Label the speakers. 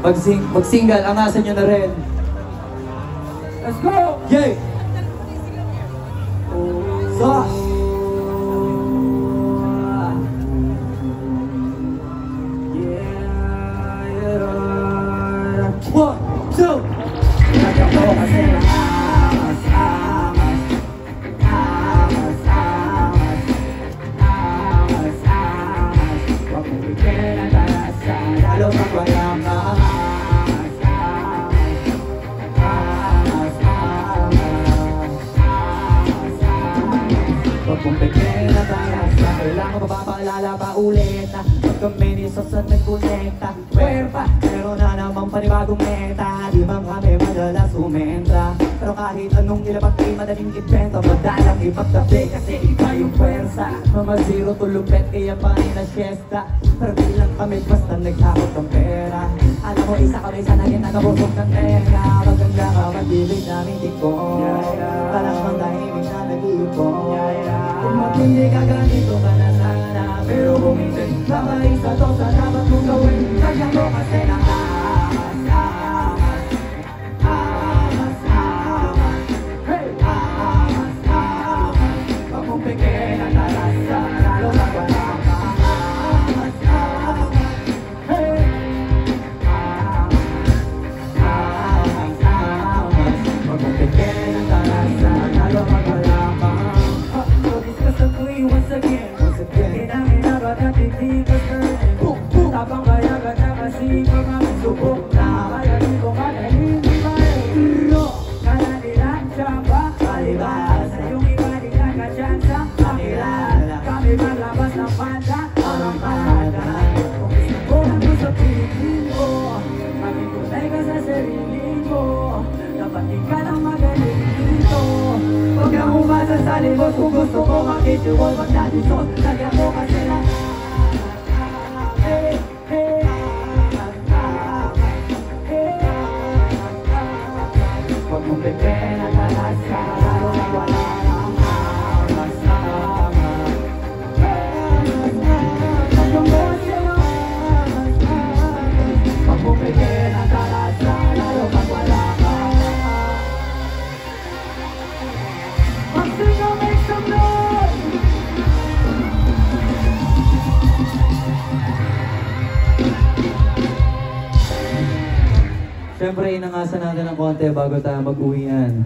Speaker 1: Mag-single, angasan nyo na rin.
Speaker 2: Let's go!
Speaker 1: Yay! So, one, two.
Speaker 2: Nagkako kasi na angas. Huwag mong bigyan ang talasan, lalo pag wala ka. Huwag mong bigyan ang talasan, kailangan mapapaalala pa ulit na pag kami ni Sosa nagkonekta, puwerpa, meron na namang panibagong meta. Di man kami madalas umentra, pero kahit anong ilabag ay madaling ibenta. Madalang ipagtabi kasi iba yung puwersa. Mama zero tulupet kaya pa rin na siesta, pero di lang kami basta nagtakot ng pera. Alam mo isa kami sa naging nagabusog ng pera. Maganda ka magdilig namin tiko, parang mang tahimik na nag-iipo. Kung matindi ka ganito ka na sana, pero kung hindi baka isa to sa dapat mong gawin. Kaya mo kasi na sa libot kung gusto ko makisuot. Wag natin suot, lagyan mo kasi na wag mong bigyan ang talasa, lalo na wala nang wag mong bigyan ang talasa, lalo pag wala ka. Make some noise!
Speaker 1: Siyempre, inangasan natin ng konti bago tayo mag-uwian.